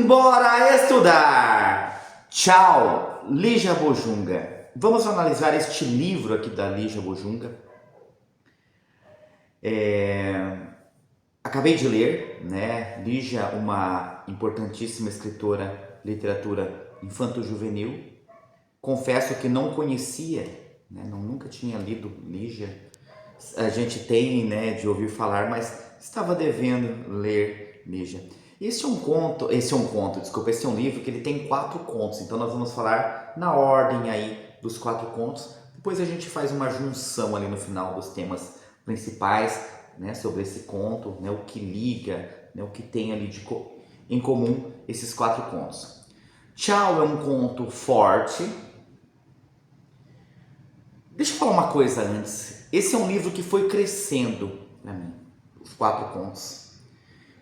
Bora estudar! Tchau, Lígia Bojunga. Vamos analisar este livro aqui da Lígia Bojunga. Acabei de ler, né? Lígia, uma importantíssima escritora, literatura infanto-juvenil. Confesso que não conhecia, né? Nunca tinha lido Lígia. A gente tem, né, de ouvir falar, mas estava devendo ler Lígia. Esse é um livro que ele tem 4 contos, então nós vamos falar na ordem aí dos 4 contos, depois a gente faz uma junção ali no final dos temas principais, né, sobre esse conto, né, o que liga, né, o que tem ali em comum esses 4 contos. Tchau é um conto forte. Deixa eu falar uma coisa antes, esse é um livro que foi crescendo para mim, os 4 contos.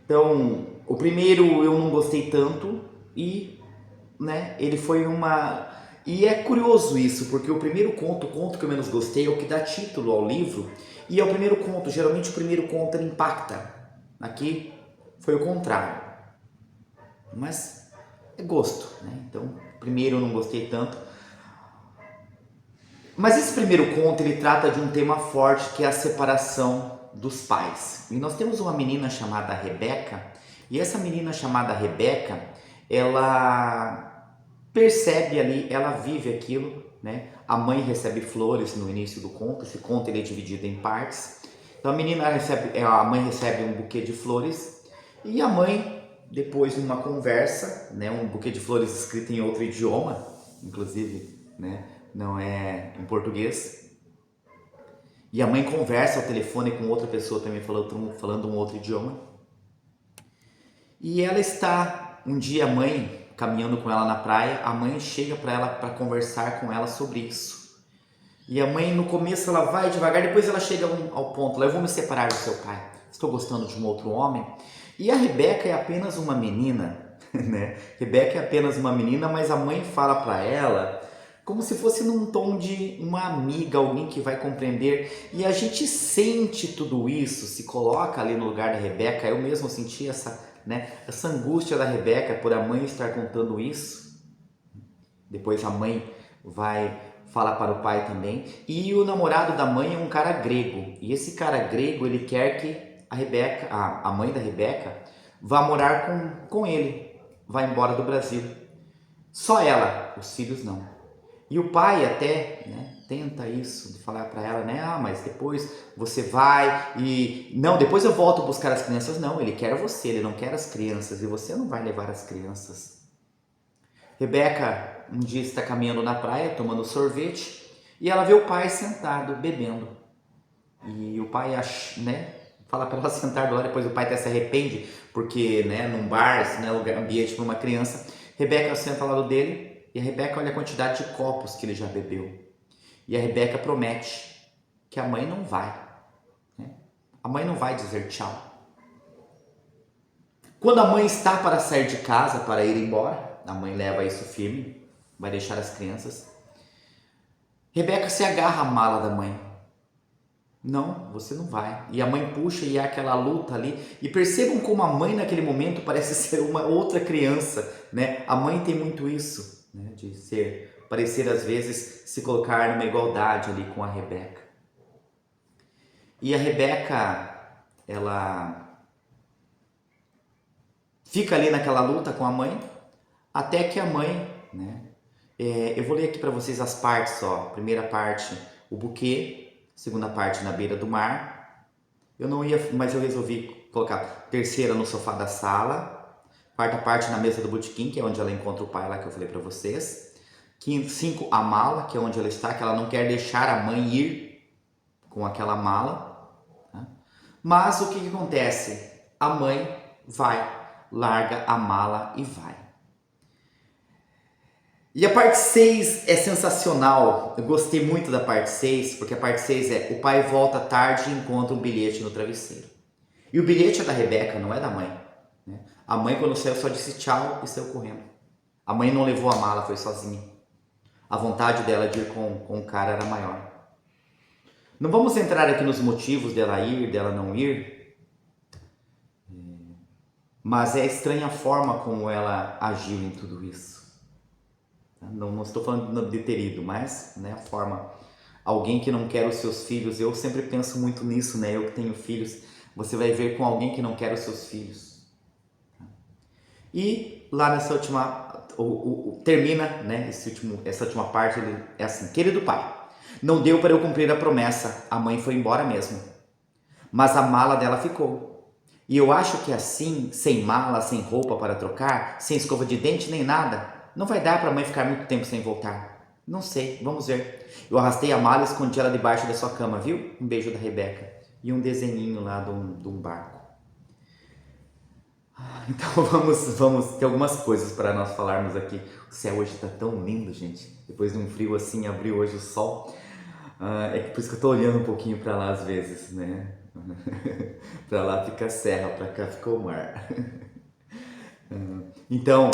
Então, o primeiro eu não gostei tanto e, né, ele foi uma... E é curioso isso, porque o primeiro conto, o conto que eu menos gostei é o que dá título ao livro, e é o primeiro conto, geralmente o primeiro conto ele impacta. Aqui foi o contrário. Mas é gosto, né? Então, primeiro eu não gostei tanto. Mas esse primeiro conto ele trata de um tema forte que é a separação dos pais. E nós temos uma menina chamada Rebeca, e essa menina chamada Rebeca, ela percebe ali, ela vive aquilo, né? A mãe recebe flores no início do conto, esse conto ele é dividido em partes. Então a mãe recebe um buquê de flores e a mãe, depois de uma conversa, né, um buquê de flores escrito em outro idioma, inclusive, né, não é em português. E a mãe conversa ao telefone com outra pessoa também falando um outro idioma. E ela está, um dia a mãe, caminhando com ela na praia, a mãe chega para ela para conversar com ela sobre isso. E a mãe no começo ela vai devagar, depois ela chega ao ponto, eu vou me separar do seu pai, estou gostando de um outro homem. E a Rebeca é apenas uma menina, né? Rebeca é apenas uma menina, mas a mãe fala para ela como se fosse num tom de uma amiga, alguém que vai compreender. E a gente sente tudo isso, se coloca ali no lugar da Rebeca. Eu mesmo senti essa angústia da Rebeca por a mãe estar contando isso. Depois a mãe vai falar para o pai também. E o namorado da mãe é um cara grego. E esse cara grego, ele quer que a mãe da Rebeca, vá morar com ele, vá embora do Brasil. Só ela, os filhos não. E o pai até, né, tenta isso, de falar para ela, né, mas depois você vai e... Não, depois eu volto buscar as crianças. Não, ele quer você, ele não quer as crianças e você não vai levar as crianças. Rebeca um dia está caminhando na praia, tomando sorvete, e ela vê o pai sentado, bebendo. E o pai, né, fala para ela sentar do lado, depois o pai até se arrepende, porque, né, num bar, né, ambiente para uma criança. Rebeca senta ao lado dele. E a Rebeca olha a quantidade de copos que ele já bebeu. E a Rebeca promete que a mãe não vai. Né? A mãe não vai dizer tchau. Quando a mãe está para sair de casa, para ir embora, a mãe leva isso firme, vai deixar as crianças. Rebeca se agarra à mala da mãe. Não, você não vai. E a mãe puxa e há aquela luta ali. E percebam como a mãe naquele momento parece ser uma outra criança. Né? A mãe tem muito isso. Né, de parecer às vezes se colocar numa igualdade ali com a Rebeca. E a Rebeca, ela fica ali naquela luta com a mãe, até que a mãe, né, eu vou ler aqui para vocês as partes, ó. Primeira parte, o buquê, segunda parte, na beira do mar. Eu não ia, mas eu resolvi colocar terceira no sofá da sala. Quarta parte na mesa do botequim, que é onde ela encontra o pai lá que eu falei para vocês. 5, a mala, que é onde ela está, que ela não quer deixar a mãe ir com aquela mala. Tá? Mas o que acontece? A mãe vai, larga a mala e vai. E a parte 6 é sensacional. Eu gostei muito da parte 6, porque a parte 6 é: o pai volta tarde e encontra um bilhete no travesseiro. E o bilhete é da Rebeca, não é da mãe. A mãe, quando saiu, só disse tchau e saiu correndo. A mãe não levou a mala, foi sozinha. A vontade dela de ir com o cara era maior. Não vamos entrar aqui nos motivos dela ir, dela não ir. Mas é estranha a forma como ela agiu em tudo isso. Não estou falando de ter ido, mas, né, a forma. Alguém que não quer os seus filhos, eu sempre penso muito nisso, né? Eu que tenho filhos, você vai ver com alguém que não quer os seus filhos. E lá nessa última, termina, né? Essa última parte, ele é assim: querido pai, não deu para eu cumprir a promessa, a mãe foi embora mesmo, mas a mala dela ficou. E eu acho que assim, sem mala, sem roupa para trocar, sem escova de dente nem nada, não vai dar para a mãe ficar muito tempo sem voltar. Não sei, vamos ver. Eu arrastei a mala e escondi ela debaixo da sua cama, viu? Um beijo da Rebeca. E um desenhinho lá de um barco. Então vamos ter algumas coisas para nós falarmos aqui. O céu hoje está tão lindo, gente. Depois de um frio assim, abriu hoje o sol. É por isso que eu estou olhando um pouquinho para lá às vezes, né? Para lá fica a serra, para cá fica o mar. Então,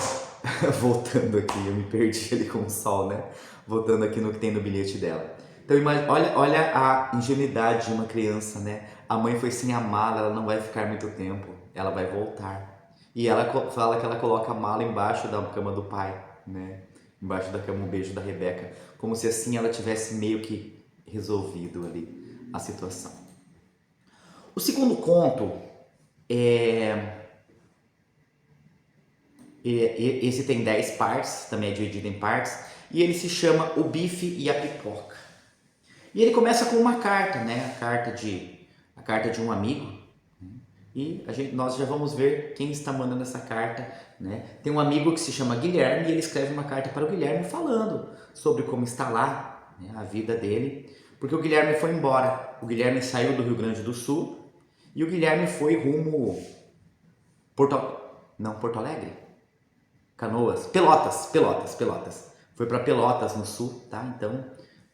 voltando aqui, eu me perdi ali com o sol, né? Voltando aqui no que tem no bilhete dela. Então, olha a ingenuidade de uma criança, né? A mãe foi sem a mala, ela não vai ficar muito tempo, ela vai voltar. E ela fala que ela coloca a mala embaixo da cama do pai, né? Embaixo da cama, um beijo da Rebeca, como se assim ela tivesse meio que resolvido ali a situação. O segundo conto esse tem 10 partes, também é dividido em partes, e ele se chama O Bife e a Pipoca. E ele começa com uma carta, né? A carta de um amigo. E nós já vamos ver quem está mandando essa carta, né? Tem um amigo que se chama Guilherme e ele escreve uma carta para o Guilherme falando sobre como está lá, né, a vida dele, porque o Guilherme foi embora. O Guilherme saiu do Rio Grande do Sul e o Guilherme foi rumo Porto Alegre? Canoas, Pelotas. Foi para Pelotas no sul, tá? Então,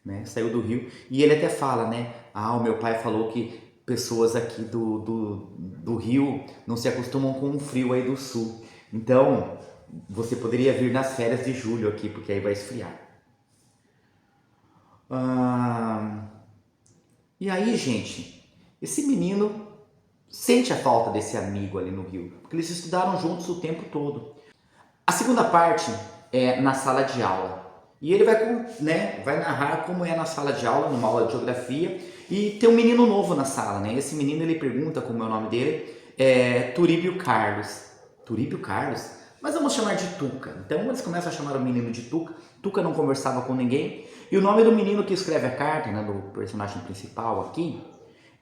né, saiu do Rio. E ele até fala, né? O meu pai falou que pessoas aqui do Rio não se acostumam com o frio aí do sul. Então, você poderia vir nas férias de julho aqui, porque aí vai esfriar. E aí, gente, esse menino sente a falta desse amigo ali no Rio, porque eles estudaram juntos o tempo todo. A segunda parte é na sala de aula. E ele vai narrar como é na sala de aula, numa aula de geografia, e tem um menino novo na sala, né? Esse menino, ele pergunta como é o nome dele, Turíbio Carlos. Turíbio Carlos? Mas vamos chamar de Tuca. Então eles começam a chamar o menino de Tuca. Tuca não conversava com ninguém. E o nome do menino que escreve a carta, né, do personagem principal aqui,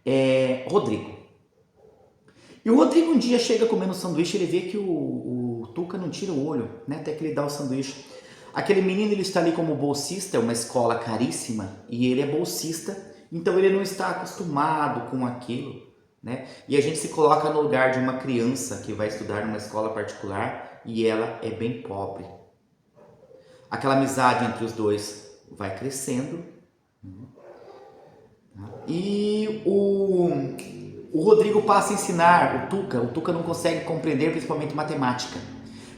é Rodrigo. E o Rodrigo um dia chega comendo sanduíche, ele vê que o Tuca não tira o olho, né, até que ele dá o sanduíche. Aquele menino, ele está ali como bolsista, é uma escola caríssima, e ele é bolsista, então ele não está acostumado com aquilo, né? E a gente se coloca no lugar de uma criança que vai estudar numa escola particular e ela é bem pobre. Aquela amizade entre os dois vai crescendo, e o Rodrigo passa a ensinar o Tuca não consegue compreender principalmente matemática.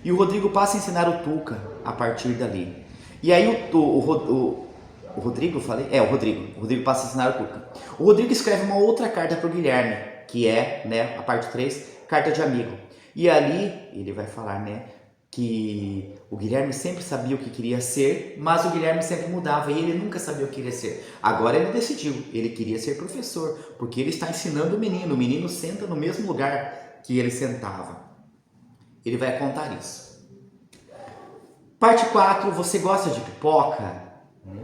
E o Rodrigo passa a ensinar o Tuca a partir dali. E aí o Rodrigo, o Rodrigo passa a ensinar o Tuca. O Rodrigo escreve uma outra carta para o Guilherme, que é, né, a parte 3, carta de amigo. E ali ele vai falar, né, que o Guilherme sempre sabia o que queria ser, mas o Guilherme sempre mudava e ele nunca sabia o que queria ser. Agora ele decidiu, ele queria ser professor, porque ele está ensinando o menino senta no mesmo lugar que ele sentava. Ele vai contar isso. Parte 4, você gosta de pipoca?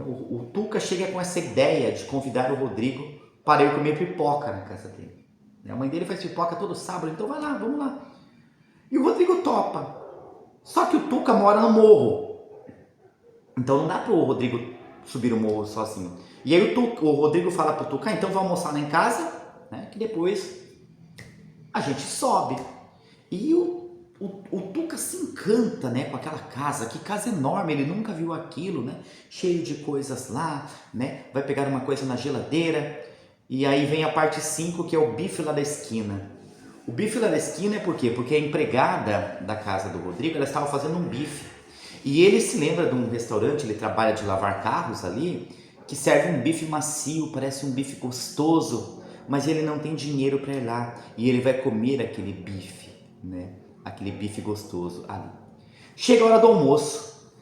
O Tuca chega com essa ideia de convidar o Rodrigo para ir comer pipoca na casa dele. A mãe dele faz pipoca todo sábado, então vai lá, vamos lá. E o Rodrigo topa. Só que o Tuca mora no morro. Então não dá para o Rodrigo subir o morro sozinho. E aí o Rodrigo fala para o Tuca, então vamos almoçar lá em casa, né, que depois a gente sobe. E o Tuca se encanta, né, com aquela casa, que casa enorme, ele nunca viu aquilo, né, cheio de coisas lá, né, vai pegar uma coisa na geladeira, e aí vem a parte 5, que é o bife lá da esquina. O bife lá da esquina é por quê? Porque a empregada da casa do Rodrigo, ela estava fazendo um bife, e ele se lembra de um restaurante, ele trabalha de lavar carros ali, que serve um bife macio, parece um bife gostoso, mas ele não tem dinheiro para ir lá, e ele vai comer aquele bife, né? aquele bife gostoso ali. Chega a hora do almoço,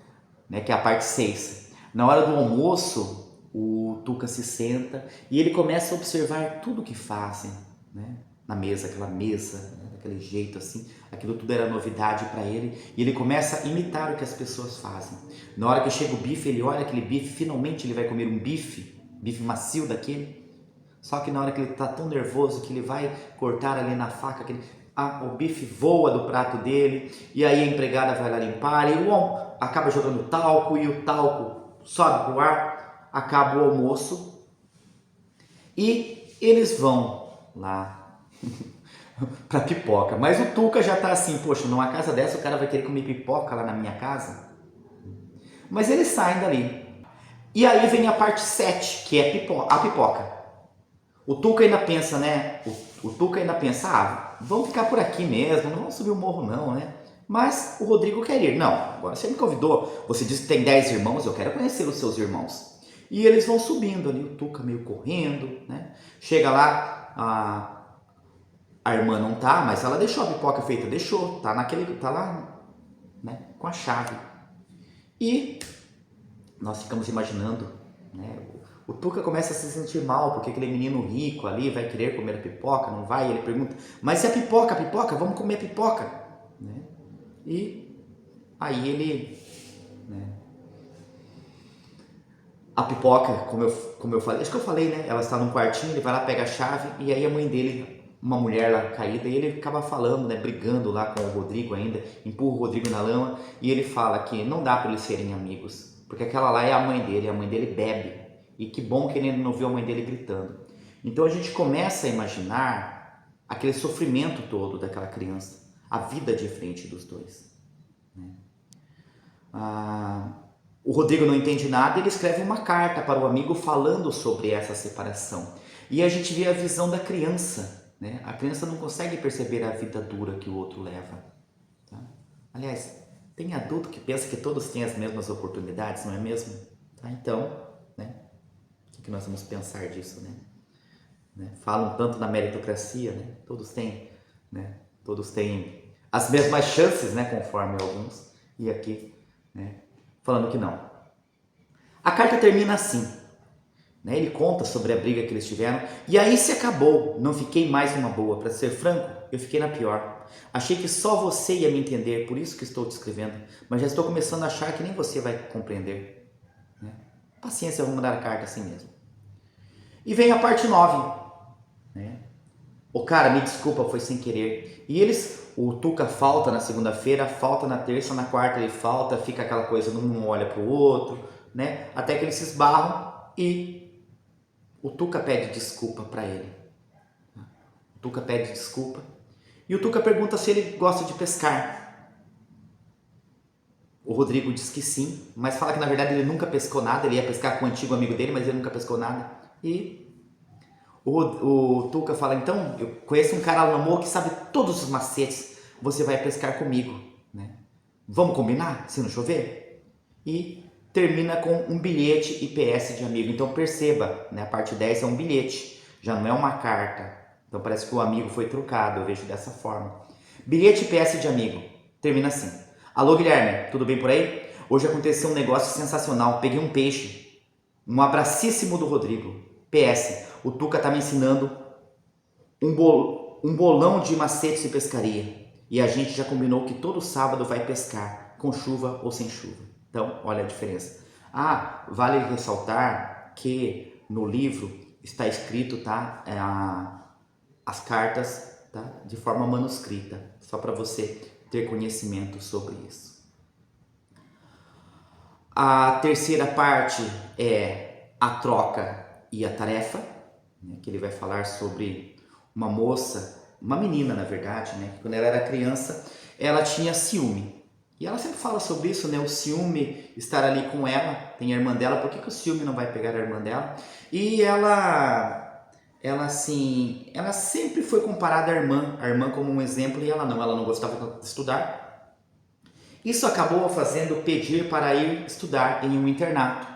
né, que é a parte 6. Na hora do almoço, o Tuca se senta e ele começa a observar tudo que fazem, né, na mesa, aquela mesa, né, daquele jeito assim. Aquilo tudo era novidade para ele e ele começa a imitar o que as pessoas fazem. Na hora que chega o bife, ele olha aquele bife, finalmente ele vai comer um bife macio daquele. Só que na hora que ele está tão nervoso que ele vai cortar ali na faca, o bife voa do prato dele e aí a empregada vai lá limpar e acaba jogando talco e o talco sobe para o ar, acaba o almoço e eles vão lá para pipoca. Mas o Tuca já está assim, poxa, numa casa dessa o cara vai querer comer pipoca lá na minha casa? Mas eles saem dali. E aí vem a parte 7, que é a pipoca. O Tuca ainda pensa, né? O Tuca ainda pensa, vamos ficar por aqui mesmo, não vamos subir o morro não, né? Mas o Rodrigo quer ir. Não, agora você me convidou, você disse que tem 10 irmãos, eu quero conhecer os seus irmãos. E eles vão subindo ali, o Tuca meio correndo, né? Chega lá, a irmã não tá, mas ela deixou a pipoca feita, deixou, tá lá, né? Com a chave. E nós ficamos imaginando, né? O Tuca começa a se sentir mal, porque aquele menino rico ali vai querer comer a pipoca, não vai? E ele pergunta, mas e a pipoca? Vamos comer a pipoca. Né? E aí ele... Né? A pipoca, como eu falei, acho que eu falei, né? Ela está num quartinho, ele vai lá, pega a chave, e aí a mãe dele, uma mulher lá caída, e ele acaba falando, né? Brigando lá com o Rodrigo ainda, empurra o Rodrigo na lama, e ele fala que não dá para eles serem amigos, porque aquela lá é a mãe dele bebe. E que bom que ele não viu a mãe dele gritando. Então a gente começa a imaginar aquele sofrimento todo daquela criança, a vida de frente dos dois. Né? O Rodrigo não entende nada e ele escreve uma carta para o amigo falando sobre essa separação. E a gente vê a visão da criança. Né? A criança não consegue perceber a vida dura que o outro leva. Tá? Aliás, tem adulto que pensa que todos têm as mesmas oportunidades, não é mesmo? Tá? Então, né? O que nós vamos pensar disso, né? Falam tanto na meritocracia, né? Todos têm as mesmas chances, né? Conforme alguns, e aqui, né? Falando que não. A carta termina assim, né? Ele conta sobre a briga que eles tiveram, e aí se acabou, não fiquei mais numa boa, para ser franco, eu fiquei na pior. Achei que só você ia me entender, por isso que estou te escrevendo, mas já estou começando a achar que nem você vai compreender. Né? Paciência, eu vou mandar a carta assim mesmo. E vem a parte 9. Né? O cara, me desculpa, foi sem querer. E o Tuca falta na segunda-feira, falta na terça, na quarta ele falta, fica aquela coisa, um olha pro outro, né? Até que eles se esbarram e o Tuca pede desculpa para ele. O Tuca pede desculpa. E o Tuca pergunta se ele gosta de pescar. O Rodrigo diz que sim, mas fala que na verdade ele nunca pescou nada, ele ia pescar com o antigo amigo dele, mas ele nunca pescou nada. E o Tuca fala, então, eu conheço um cara lá no amor que sabe todos os macetes, você vai pescar comigo, né? Vamos combinar, se não chover? E termina com um bilhete e PS de amigo. Então perceba, né, a parte 10 é um bilhete, já não é uma carta. Então parece que o amigo foi trocado, eu vejo dessa forma. Bilhete e PS de amigo, termina assim. Alô Guilherme, tudo bem por aí? Hoje aconteceu um negócio sensacional, peguei um peixe. Um abracíssimo do Rodrigo. PS, o Tuca tá me ensinando um bolão de macetes de pescaria. E a gente já combinou que todo sábado vai pescar, com chuva ou sem chuva. Então, olha a diferença. Vale ressaltar que no livro está escrito, tá? As cartas, tá? De forma manuscrita, só para você ter conhecimento sobre isso. A terceira parte é a troca e a tarefa, né, que ele vai falar sobre uma moça, uma menina na verdade, né, que quando ela era criança, ela tinha ciúme. E ela sempre fala sobre isso, né, o ciúme estar ali com ela, tem a irmã dela, por que o ciúme não vai pegar a irmã dela? E ela sempre foi comparada à irmã como um exemplo, e ela não gostava de estudar. Isso acabou fazendo pedir para ir estudar em um internato.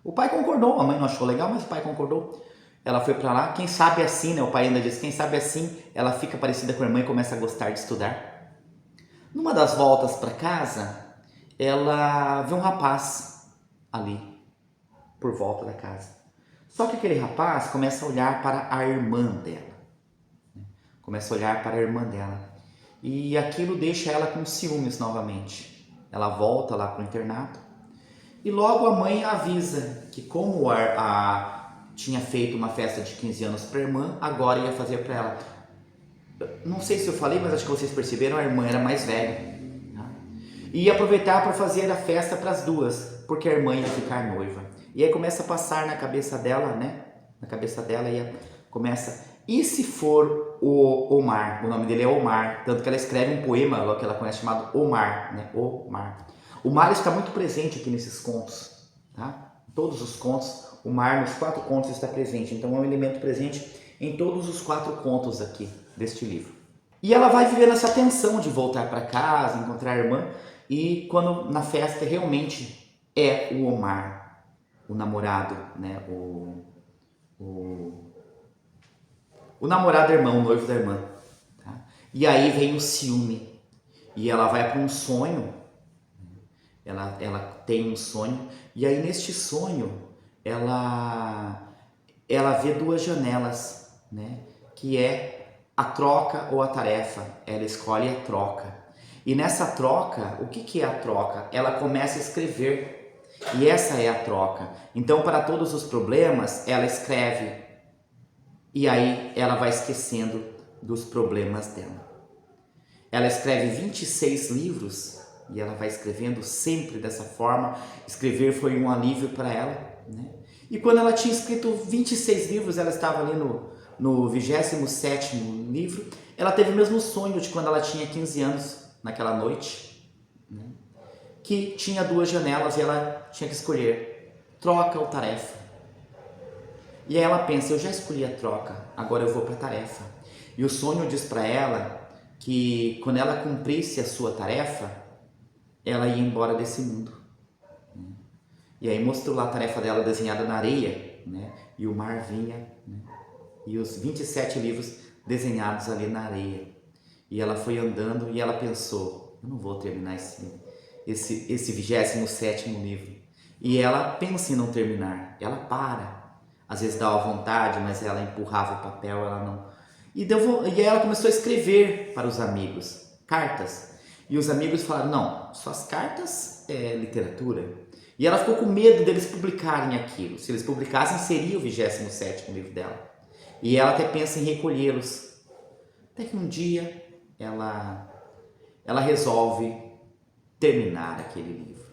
O pai concordou, a mãe não achou legal, mas o pai concordou. Ela foi para lá, quem sabe assim, né? O pai ainda disse, quem sabe assim ela fica parecida com a irmã e começa a gostar de estudar. Numa das voltas para casa, ela vê um rapaz ali, por volta da casa. Só que aquele rapaz começa a olhar para a irmã dela. Começa a olhar para a irmã dela. E aquilo deixa ela com ciúmes novamente. Ela volta lá para o internato. E logo a mãe avisa que como tinha feito uma festa de 15 anos para a irmã, agora ia fazer para ela. Não sei se eu falei, mas acho que vocês perceberam, a irmã era mais velha. Tá? E ia aproveitar para fazer a festa para as duas, porque a irmã ia ficar noiva. E aí começa a passar na cabeça dela, né? Na cabeça dela começa... E se for o Omar? O nome dele é Omar, tanto que ela escreve um poema que ela conhece chamado Omar, né? Omar. O mar está muito presente aqui nesses contos, tá? Todos os contos, o mar nos 4 contos está presente, então é um elemento presente em todos os 4 contos aqui deste livro. E ela vai vivendo essa tensão de voltar para casa, encontrar a irmã, e quando na festa realmente é o Omar, o namorado, né? O namorado da irmã, o noivo da irmã. Tá? E aí vem o ciúme, e ela vai para um sonho. Ela tem um sonho, e aí neste sonho ela vê 2 janelas, né? Que é a troca ou a tarefa. Ela escolhe a troca. E nessa troca, o que é a troca? Ela começa a escrever, e essa é a troca. Então, para todos os problemas, ela escreve, e aí ela vai esquecendo dos problemas dela. Ela escreve 26 livros, e ela vai escrevendo sempre dessa forma. Escrever foi um alívio para ela, né? E quando ela tinha escrito 26 livros, ela estava ali no 27º livro, ela teve o mesmo sonho de quando ela tinha 15 anos, naquela noite, né? Que tinha 2 janelas e ela tinha que escolher troca ou tarefa. E aí ela pensa, eu já escolhi a troca, agora eu vou para a tarefa. E o sonho diz para ela que quando ela cumprisse a sua tarefa, ela ia embora desse mundo. E aí mostrou lá a tarefa dela desenhada na areia, né? E o mar vinha, né? E os 27 livros desenhados ali na areia. E ela foi andando e ela pensou, eu não vou terminar esse 27º livro. E ela pensa em não terminar, ela para. Às vezes dava vontade, mas ela empurrava o papel, ela não... E aí ela começou a escrever para os amigos, cartas. E os amigos falaram, não, suas cartas é literatura. E ela ficou com medo deles publicarem aquilo. Se eles publicassem, seria o 27º livro dela. E ela até pensa em recolhê-los. Até que um dia ela resolve terminar aquele livro.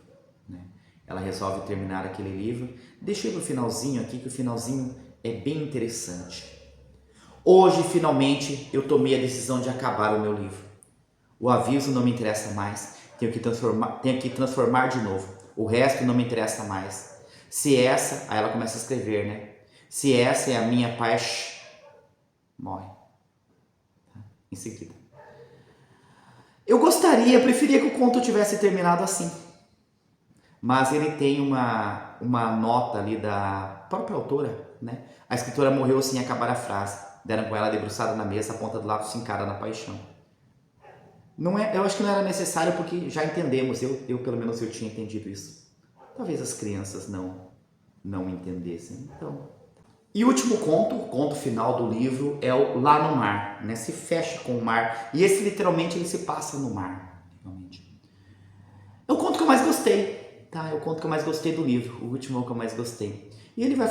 Né? Ela resolve terminar aquele livro. Deixa eu ir para o finalzinho aqui, que o finalzinho é bem interessante. Hoje, finalmente, eu tomei a decisão de acabar o meu livro. O aviso não me interessa mais, tenho que transformar de novo. O resto não me interessa mais. Se essa, aí ela começa a escrever, né? Se essa é a minha paixão, morre. Em seguida. Eu preferia que o conto tivesse terminado assim. Mas ele tem uma nota ali da própria autora, né? A escritora morreu sem acabar a frase. Deram com ela debruçada na mesa, a ponta do lápis fincada na paixão. Eu acho que não era necessário porque já entendemos, eu pelo menos eu tinha entendido isso. Talvez as crianças não entendessem. Então. E o último conto, o conto final do livro, é o Lá no Mar, né? Se fecha com o mar. E esse literalmente ele se passa no mar. É o conto que eu mais gostei, tá? É o conto que eu mais gostei do livro, o último é o que eu mais gostei. E ele vai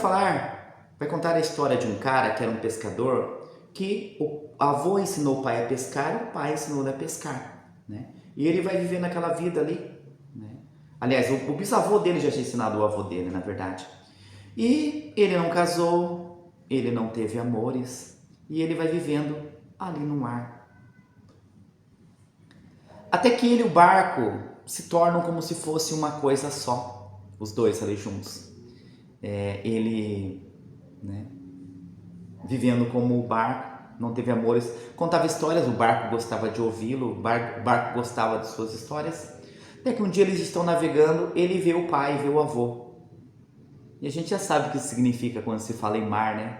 contar a história de um cara que era um pescador, que o avô ensinou o pai a pescar e o pai ensinou ele a pescar, né? E ele vai viver naquela vida ali, né? Aliás, o bisavô dele já tinha ensinado o avô dele, na verdade. E ele não casou, ele não teve amores, e ele vai vivendo ali no mar. Até que ele e o barco se tornam como se fosse uma coisa só, os dois ali juntos. Ele, né, vivendo como o barco, não teve amores, contava histórias, o barco gostava de ouvi-lo, o barco gostava de suas histórias. Até que um dia eles estão navegando, ele vê o pai, vê o avô. E a gente já sabe o que isso significa quando se fala em mar, né?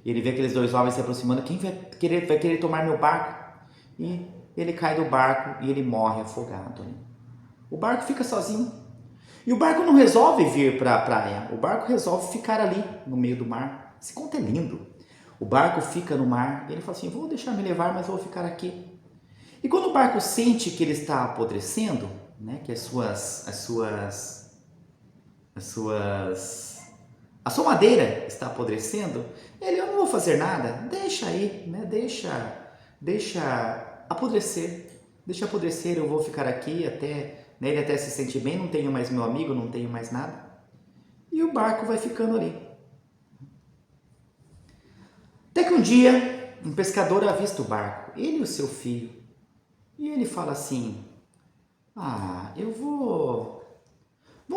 E ele vê aqueles 2 homens se aproximando, quem vai querer tomar meu barco? E ele cai do barco e ele morre afogado. O barco fica sozinho. E o barco não resolve vir para a praia, o barco resolve ficar ali no meio do mar. Esse conto é lindo. O barco fica no mar e ele fala assim, vou deixar me levar, mas vou ficar aqui. E quando o barco sente que ele está apodrecendo, né, que a sua madeira está apodrecendo, ele, eu não vou fazer nada, deixa aí, né, deixa apodrecer, eu vou ficar aqui até, né, ele até se sente bem, não tenho mais meu amigo, não tenho mais nada. E o barco vai ficando ali. Até que um dia, um pescador avista o barco, ele e o seu filho. E ele fala assim, vamos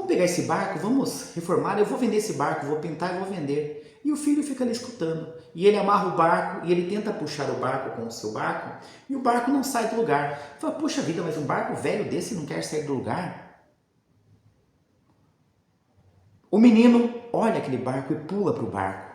pegar esse barco, vamos reformar, eu vou vender esse barco, vou pintar e vou vender. E o filho fica ali escutando. E ele amarra o barco e ele tenta puxar o barco com o seu barco e o barco não sai do lugar. Fala, puxa vida, mas um barco velho desse não quer sair do lugar? O menino olha aquele barco e pula para o barco.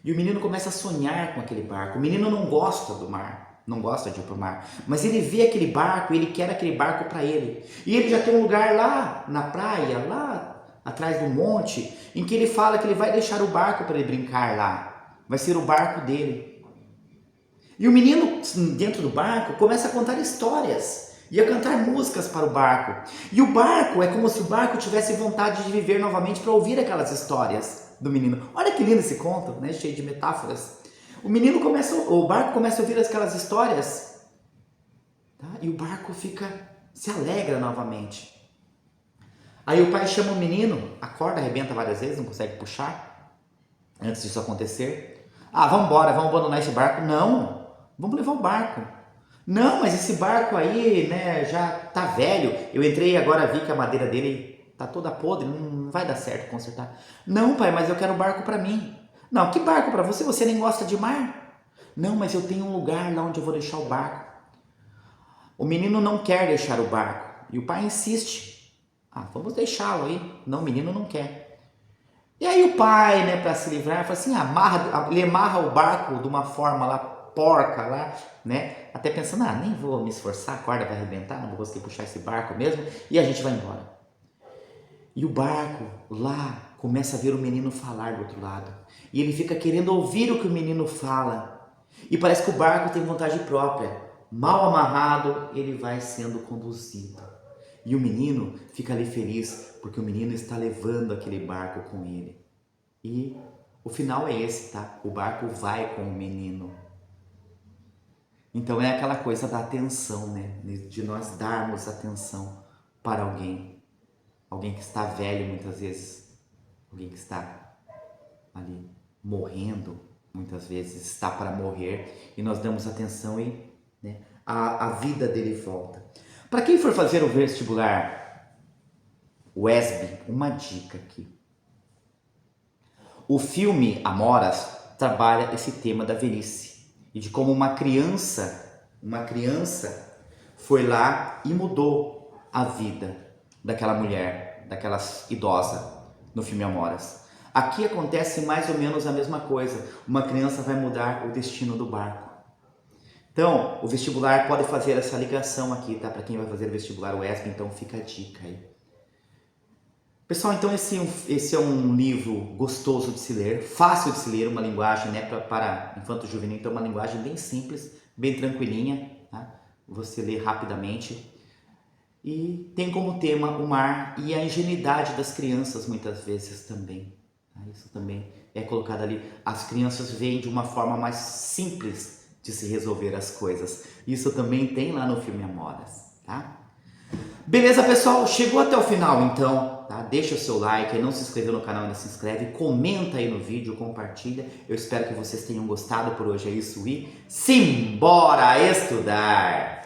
E o menino começa a sonhar com aquele barco. O menino não gosta do mar, não gosta de ir para o mar, mas ele vê aquele barco e ele quer aquele barco para ele. E ele já tem um lugar lá na praia, lá atrás do monte, em que ele fala que ele vai deixar o barco para ele brincar lá. Vai ser o barco dele. E o menino dentro do barco começa a contar histórias e a cantar músicas para o barco. E o barco é como se o barco tivesse vontade de viver novamente para ouvir aquelas histórias do menino. Olha que lindo esse conto, né? Cheio de metáforas. O barco começa a ouvir aquelas histórias, tá? E o barco se alegra novamente. Aí o pai chama o menino, acorda, arrebenta várias vezes, não consegue puxar, antes disso acontecer. Vamos embora, vamos abandonar esse barco. Não, vamos levar o barco. Não, mas esse barco aí, né, já tá velho. Eu entrei e agora vi que a madeira dele tá toda podre, não vai dar certo consertar. Não, pai, mas eu quero um barco para mim. Não, que barco para você? Você nem gosta de mar? Não, mas eu tenho um lugar lá onde eu vou deixar o barco. O menino não quer deixar o barco e o pai insiste. Vamos deixá-lo aí. Não, o menino não quer. E aí o pai, né, para se livrar, fala assim, ele amarra o barco de uma forma lá, porca lá, né? Até pensando, nem vou me esforçar, a corda vai arrebentar, não vou conseguir puxar esse barco mesmo, e a gente vai embora. E o barco lá começa a ver o menino falar do outro lado. E ele fica querendo ouvir o que o menino fala. E parece que o barco tem vontade própria. Mal amarrado, ele vai sendo conduzido. E o menino fica ali feliz, porque o menino está levando aquele barco com ele. E o final é esse, tá? O barco vai com o menino. Então é aquela coisa da atenção, né? De nós darmos atenção para alguém. Alguém que está velho muitas vezes. Alguém que está ali morrendo muitas vezes, está para morrer. E nós damos atenção e, né, a vida dele volta. Para quem for fazer o vestibular WESB, uma dica aqui. O filme Amoras trabalha esse tema da velhice e de como uma criança foi lá e mudou a vida daquela mulher, daquela idosa no filme Amoras. Aqui acontece mais ou menos a mesma coisa. Uma criança vai mudar o destino do barco. Então, o vestibular pode fazer essa ligação aqui, tá? Para quem vai fazer o vestibular WESB, então fica a dica aí. Pessoal, então esse é um livro gostoso de se ler, fácil de se ler, uma linguagem, né, para infanto-juvenil, então uma linguagem bem simples, bem tranquilinha, tá? Você lê rapidamente. E tem como tema o mar e a ingenuidade das crianças muitas vezes também. Tá? Isso também é colocado ali. As crianças veem de uma forma mais simples de se resolver as coisas. Isso também tem lá no filme Amoras, tá? Beleza, pessoal? Chegou até o final, então, tá? Deixa o seu like, não se inscreveu no canal, ainda se inscreve, comenta aí no vídeo, compartilha. Eu espero que vocês tenham gostado. Por hoje é isso e simbora estudar!